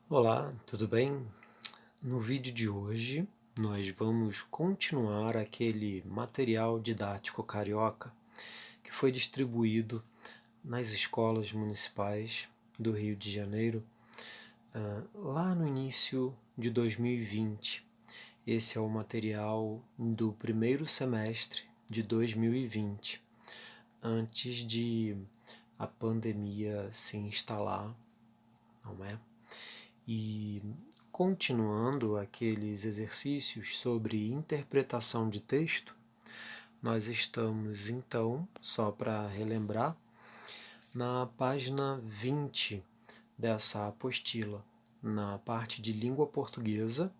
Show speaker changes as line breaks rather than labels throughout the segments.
Olá, tudo bem? No vídeo de hoje, nós vamos continuar aquele material didático carioca que foi distribuído nas escolas municipais do Rio de Janeiro lá no início de 2020. Esse é o material do primeiro semestre de 2020, antes de a pandemia se instalar, não é? E continuando aqueles exercícios sobre interpretação de texto, nós estamos então, só para relembrar, na página 20 dessa apostila, na parte de língua portuguesa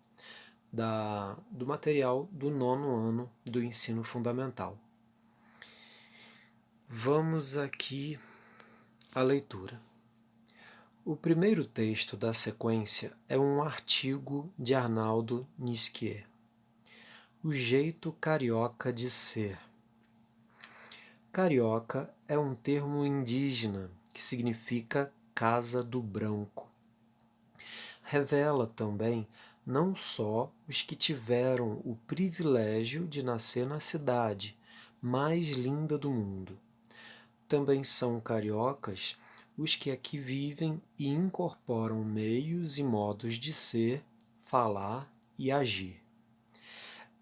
do material do nono ano do ensino fundamental. Vamos aqui à leitura. O primeiro texto da sequência é um artigo de Arnaldo Nisquier. O jeito carioca de ser. Carioca é um termo indígena que significa casa do branco. Revela também não só os que tiveram o privilégio de nascer na cidade mais linda do mundo. Também são cariocas os que aqui vivem e incorporam meios e modos de ser, falar e agir.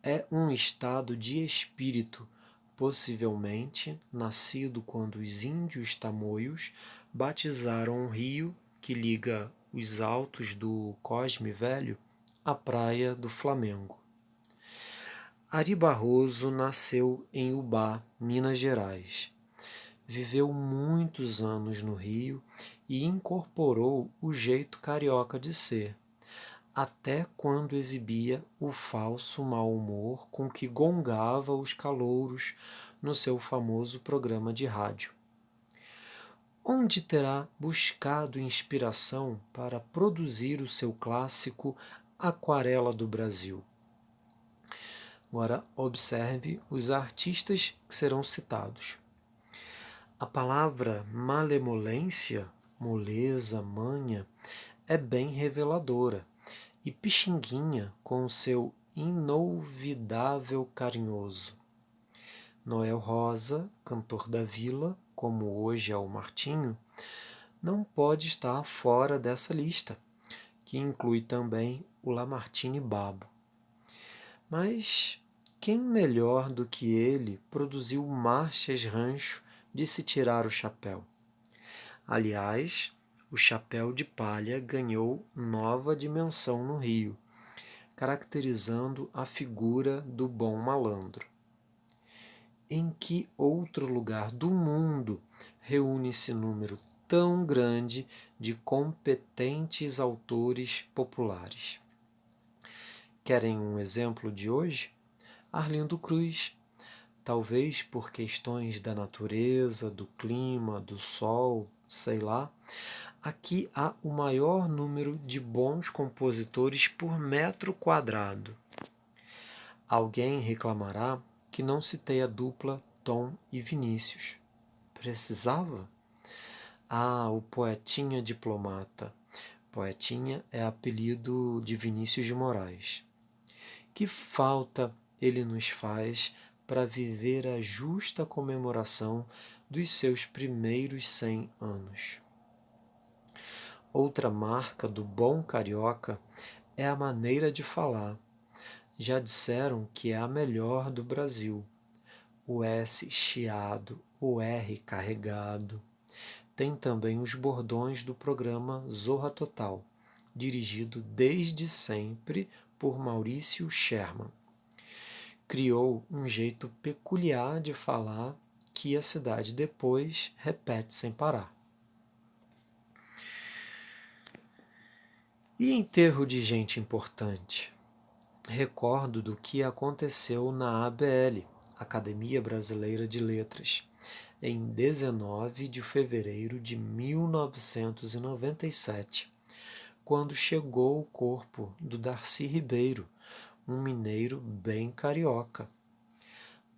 É um estado de espírito, possivelmente nascido quando os índios tamoios batizaram um rio que liga os altos do Cosme Velho à praia do Flamengo. Ari Barroso nasceu em Ubá, Minas Gerais. Viveu muitos anos no Rio e incorporou o jeito carioca de ser, até quando exibia o falso mau humor com que gongava os calouros no seu famoso programa de rádio. Onde terá buscado inspiração para produzir o seu clássico Aquarela do Brasil? Agora observe os artistas que serão citados. A palavra malemolência, moleza, manha, é bem reveladora, e Pixinguinha, com seu inolvidável carinhoso. Noel Rosa, cantor da vila, como hoje é o Martinho, não pode estar fora dessa lista, que inclui também o Lamartine Babo. Mas quem melhor do que ele produziu marchas rancho de se tirar o chapéu? Aliás, o chapéu de palha ganhou nova dimensão no Rio, caracterizando a figura do bom malandro. Em que outro lugar do mundo reúne-se número tão grande de competentes autores populares? Querem um exemplo de hoje? Arlindo Cruz. Talvez por questões da natureza, do clima, do sol, sei lá, aqui há o maior número de bons compositores por metro quadrado. Alguém reclamará que não citei a dupla Tom e Vinícius. Precisava? Ah, o poetinha diplomata. Poetinha é apelido de Vinícius de Moraes. Que falta ele nos faz para viver a justa comemoração dos seus primeiros 100 anos. Outra marca do bom carioca é a maneira de falar. Já disseram que é a melhor do Brasil. O S chiado, o R carregado. Tem também os bordões do programa Zorra Total, dirigido desde sempre por Maurício Sherman. Criou um jeito peculiar de falar que a cidade depois repete sem parar. E enterro de gente importante? Recordo do que aconteceu na ABL, Academia Brasileira de Letras, em 19 de fevereiro de 1997, quando chegou o corpo do Darcy Ribeiro, um mineiro bem carioca.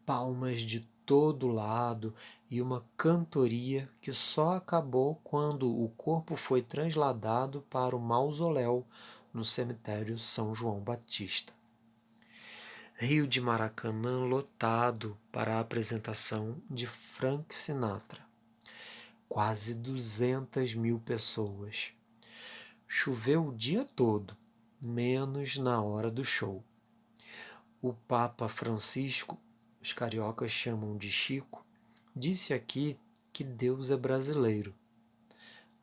Palmas de todo lado e uma cantoria que só acabou quando o corpo foi trasladado para o mausoléu no cemitério São João Batista. Rio de Maracanã lotado para a apresentação de Frank Sinatra. Quase 200.000 pessoas. Choveu o dia todo, menos na hora do show. O Papa Francisco, os cariocas chamam de Chico, disse aqui que Deus é brasileiro.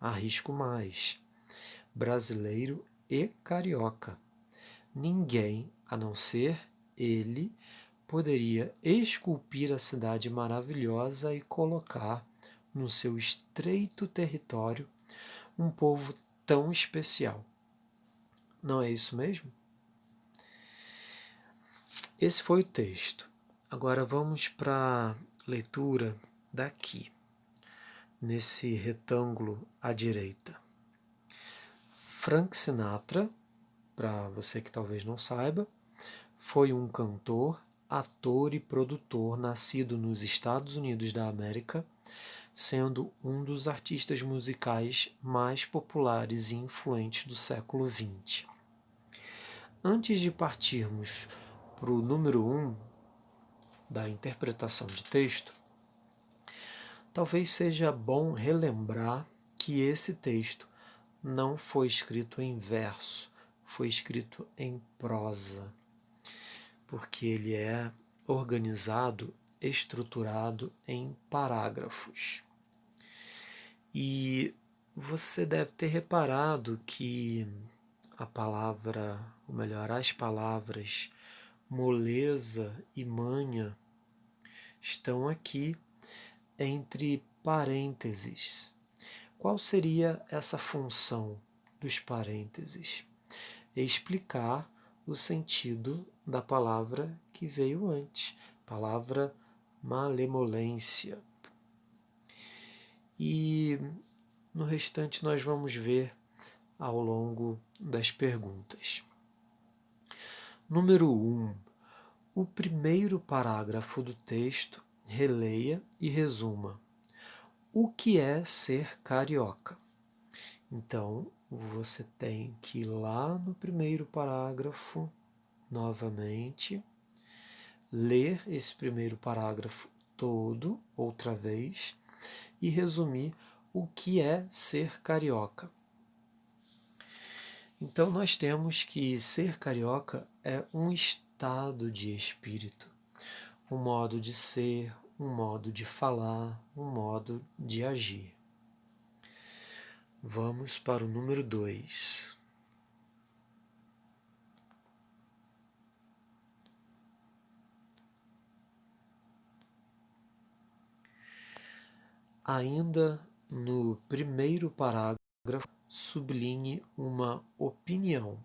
Arrisco mais. Brasileiro e carioca. Ninguém, a não ser ele, poderia esculpir a cidade maravilhosa e colocar no seu estreito território um povo tão especial. Não é isso mesmo? Esse foi o texto. Agora vamos para a leitura daqui, nesse retângulo à direita. Frank Sinatra, para você que talvez não saiba, foi um cantor, ator e produtor nascido nos Estados Unidos da América, sendo um dos artistas musicais mais populares e influentes do século XX. Antes de partirmos para o número 1 da interpretação de texto, talvez seja bom relembrar que esse texto não foi escrito em verso, foi escrito em prosa, porque ele é organizado, estruturado em parágrafos. E você deve ter reparado que a palavra, ou melhor, as palavras moleza e manha estão aqui entre parênteses. Qual seria essa função dos parênteses? Explicar o sentido da palavra que veio antes, palavra malemolência. E no restante nós vamos ver ao longo das perguntas. Número 1. O primeiro parágrafo do texto, releia e resuma. O que é ser carioca? Então, você tem que ir lá no primeiro parágrafo, novamente, ler esse primeiro parágrafo todo, outra vez, e resumir o que é ser carioca. Então, nós temos que ser carioca é um estado de espírito, um modo de ser, um modo de falar, um modo de agir. Vamos para o número 2. Ainda no primeiro parágrafo, sublinhe uma opinião.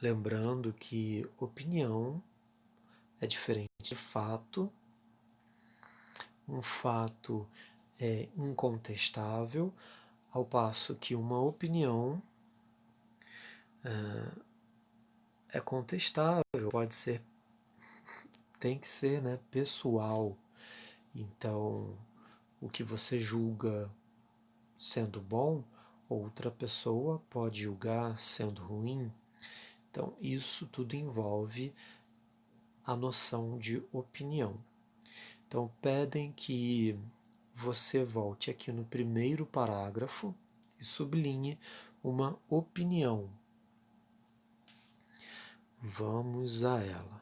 Lembrando que opinião é diferente de fato. Um fato é incontestável, ao passo que uma opinião é contestável, pode ser, tem que ser, né, pessoal. Então, o que você julga sendo bom, outra pessoa pode julgar sendo ruim. Então, isso tudo envolve a noção de opinião. Então, pedem que você volte aqui no primeiro parágrafo e sublinhe uma opinião. Vamos a ela.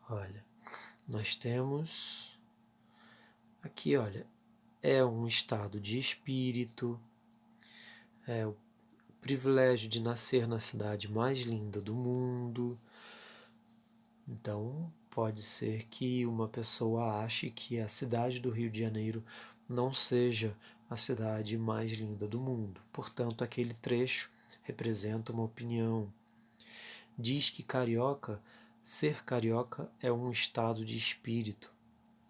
Olha, nós temos aqui, olha, é um estado de espírito, é o privilégio de nascer na cidade mais linda do mundo. Então, pode ser que uma pessoa ache que a cidade do Rio de Janeiro não seja a cidade mais linda do mundo. Portanto, aquele trecho representa uma opinião. Diz que ser carioca é um estado de espírito.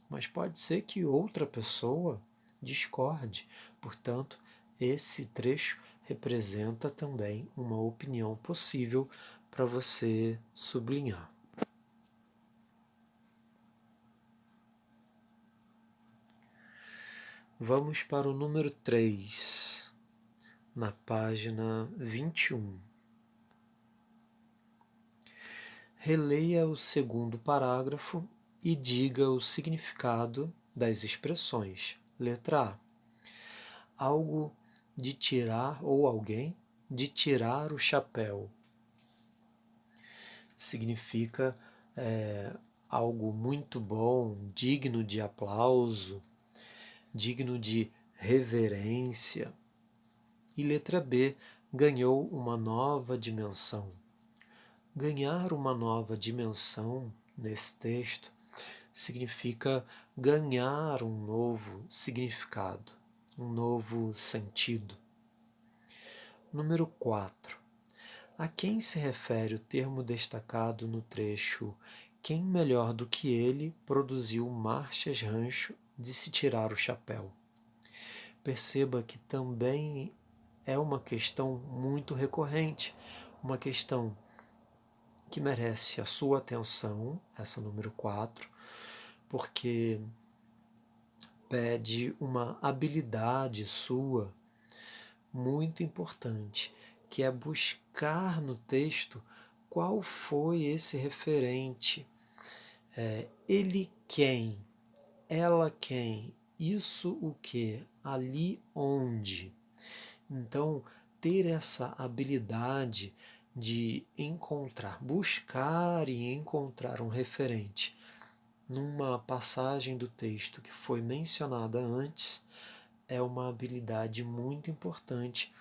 Mas pode ser que outra pessoa discorde. Portanto, esse trecho representa também uma opinião possível para você sublinhar. Vamos para o número 3, na página 21. Releia o segundo parágrafo e diga o significado das expressões. Letra A. Algo de tirar ou alguém de tirar o chapéu. Significa algo muito bom, digno de aplauso, digno de reverência. E letra B, ganhou uma nova dimensão. Ganhar uma nova dimensão nesse texto significa ganhar um novo significado, um novo sentido. Número 4. A quem se refere o termo destacado no trecho "Quem melhor do que ele produziu marchas rancho de se tirar o chapéu"? Perceba que também é uma questão muito recorrente, uma questão que merece a sua atenção, essa número 4, porque pede uma habilidade sua muito importante, que é buscar no texto qual foi esse referente. Ele quem? Ela quem? Isso o que? Ali onde? Então, ter essa habilidade de encontrar, buscar e encontrar um referente numa passagem do texto que foi mencionada antes é uma habilidade muito importante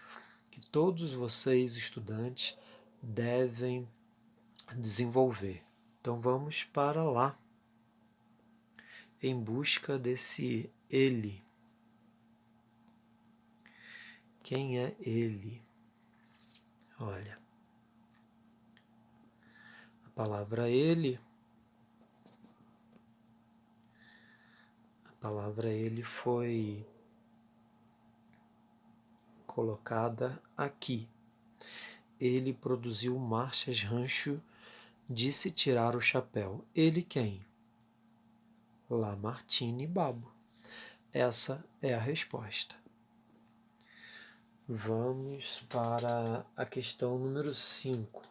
que todos vocês, estudantes, devem desenvolver. Então vamos para lá, em busca desse ele. Quem é ele? Olha, a palavra ele foi colocada aqui. Ele produziu marchas rancho de se tirar o chapéu. Ele quem? Lamartine Babo. Essa é a resposta. Vamos para a questão número 5.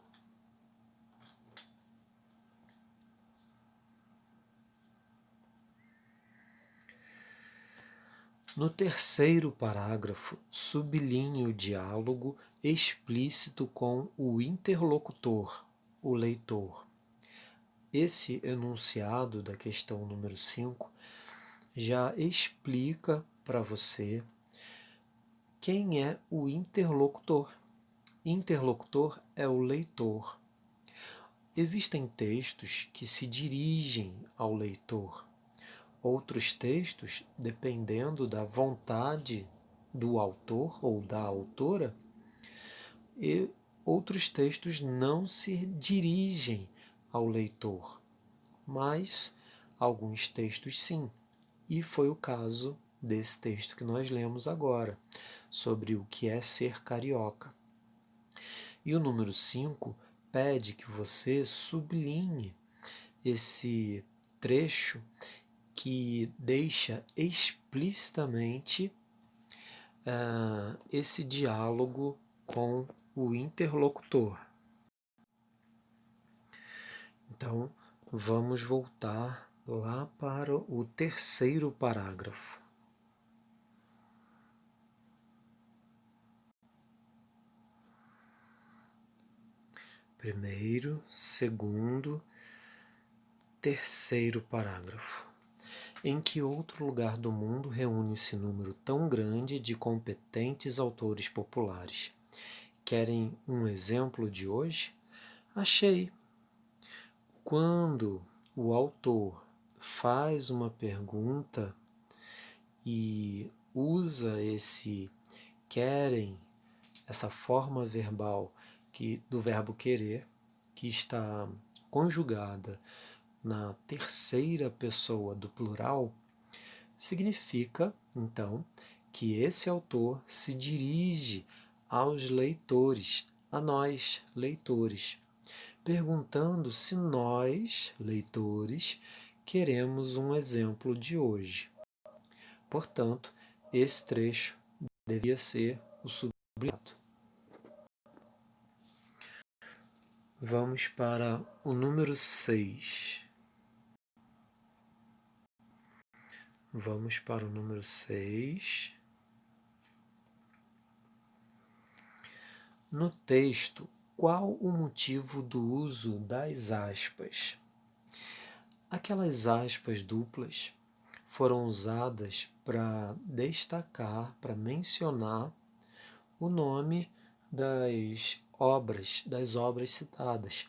No terceiro parágrafo, sublinhe o diálogo explícito com o interlocutor, o leitor. Esse enunciado da questão número 5 já explica para você quem é o interlocutor. Interlocutor é o leitor. Existem textos que se dirigem ao leitor. Outros textos, dependendo da vontade do autor ou da autora, e outros textos não se dirigem ao leitor, mas alguns textos sim. E foi o caso desse texto que nós lemos agora, sobre o que é ser carioca. E o número 5 pede que você sublinhe esse trecho que deixa explicitamente esse diálogo com o interlocutor. Então, vamos voltar lá para o terceiro parágrafo. Primeiro, segundo, terceiro parágrafo. Em que outro lugar do mundo reúne-se número tão grande de competentes autores populares? Querem um exemplo de hoje? Achei. Quando o autor faz uma pergunta e usa esse querem, essa forma verbal do verbo querer, que está conjugada na terceira pessoa do plural, significa, então, que esse autor se dirige aos leitores, a nós, leitores, perguntando se nós, leitores, queremos um exemplo de hoje. Portanto, esse trecho devia ser o sublinhado. Vamos para o número 6. Vamos para o número 6. No texto, qual o motivo do uso das aspas? Aquelas aspas duplas foram usadas para destacar, para mencionar o nome das obras citadas.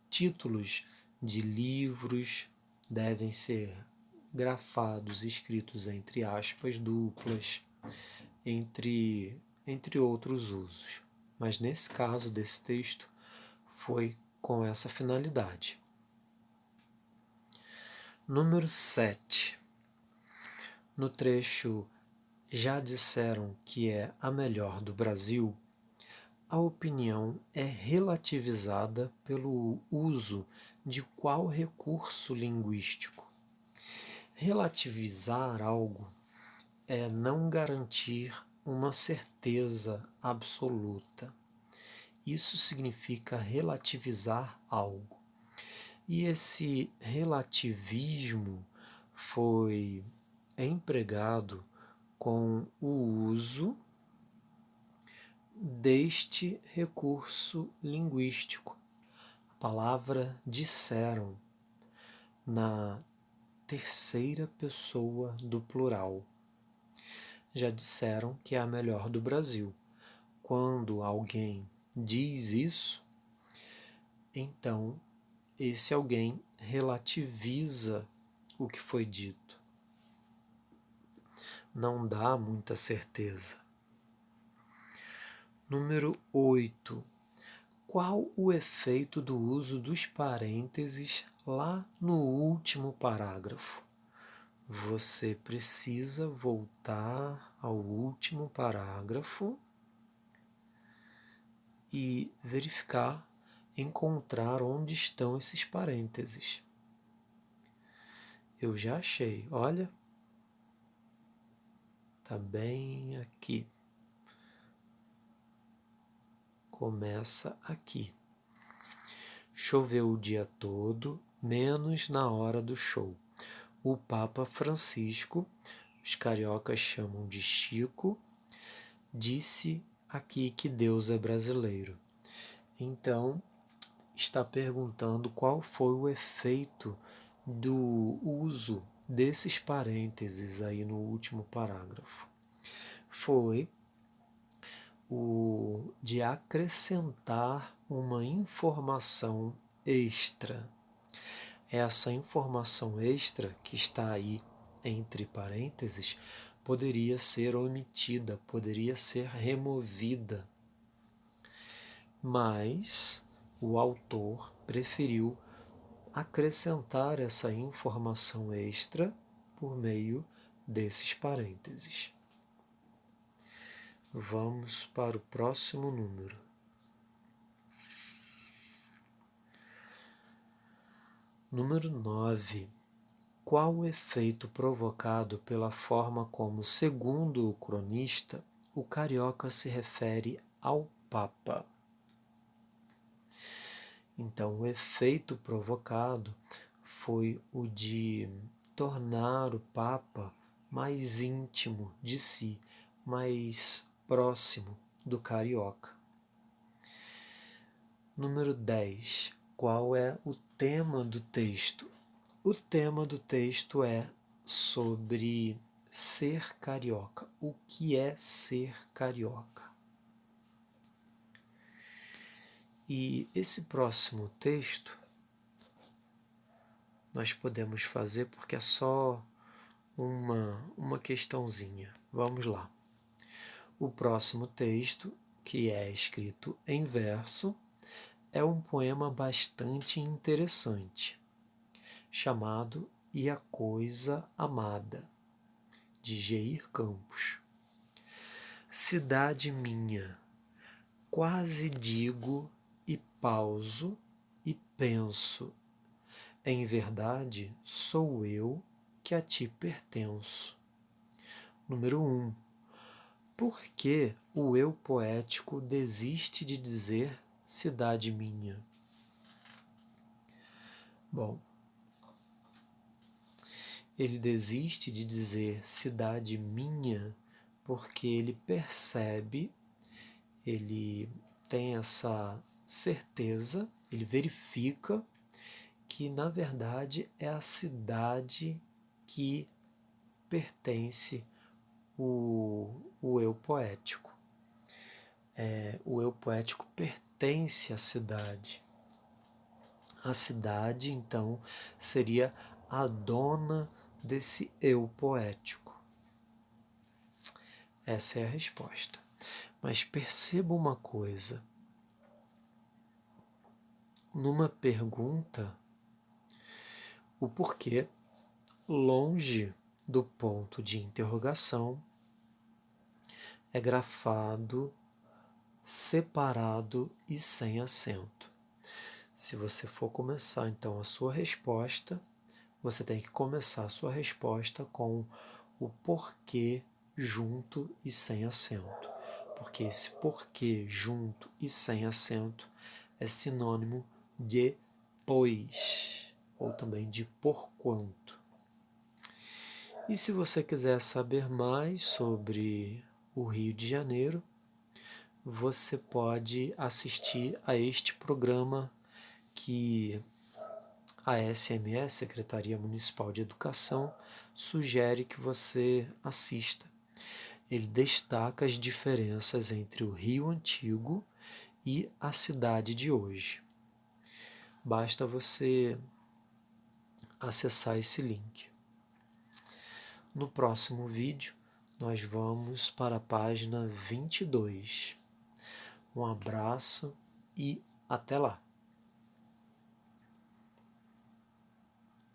Títulos de livros devem ser grafados, escritos entre aspas duplas, entre outros usos. Mas nesse caso desse texto, foi com essa finalidade. Número 7. No trecho Já disseram que é a melhor do Brasil, a opinião é relativizada pelo uso de qual recurso linguístico? Relativizar algo é não garantir uma certeza absoluta. Isso significa relativizar algo. E esse relativismo foi empregado com o uso deste recurso linguístico. A palavra disseram na terceira pessoa do plural. Já disseram que é a melhor do Brasil. Quando alguém diz isso, então esse alguém relativiza o que foi dito. Não dá muita certeza. Número 8. Qual o efeito do uso dos parênteses lá no último parágrafo? Você precisa voltar ao último parágrafo e verificar, encontrar onde estão esses parênteses. Eu já achei, olha, tá bem aqui. Começa aqui. Choveu o dia todo, menos na hora do show. O Papa Francisco, os cariocas chamam de Chico, disse aqui que Deus é brasileiro. Então, está perguntando qual foi o efeito do uso desses parênteses aí no último parágrafo. Foi o de acrescentar uma informação extra. Essa informação extra que está aí entre parênteses poderia ser omitida, poderia ser removida, mas o autor preferiu acrescentar essa informação extra por meio desses parênteses. Vamos para o próximo número. Número 9. Qual o efeito provocado pela forma como, segundo o cronista, o carioca se refere ao Papa? Então, o efeito provocado foi o de tornar o Papa mais íntimo de si, mais próximo do carioca. Número 10. Qual é o tema do texto? O tema do texto é sobre ser carioca. O que é ser carioca? E esse próximo texto nós podemos fazer porque é só uma questãozinha. Vamos lá. O próximo texto, que é escrito em verso, é um poema bastante interessante, chamado E a Coisa Amada, de Geir Campos. Cidade minha, quase digo e pauso e penso, em verdade sou eu que a ti pertenço. Número 1. Por que o eu poético desiste de dizer cidade minha? Bom, ele desiste de dizer cidade minha porque ele percebe, ele tem essa certeza, ele verifica que na verdade é a cidade que pertence o eu poético. O eu poético pertence à cidade. A cidade, então, seria a dona desse eu poético. Essa é a resposta. Mas perceba uma coisa. Numa pergunta, o porquê, longe do ponto de interrogação, é grafado, separado e sem acento. Se você for começar, então, a sua resposta, você tem que começar a sua resposta com o porquê junto e sem acento. Porque esse porquê junto e sem acento é sinônimo de pois, ou também de porquanto. E se você quiser saber mais sobre o Rio de Janeiro, você pode assistir a este programa que a SMS, Secretaria Municipal de Educação, sugere que você assista. Ele destaca as diferenças entre o Rio Antigo e a cidade de hoje. Basta você acessar esse link. No próximo vídeo, nós vamos para a página 22. Um abraço e até lá!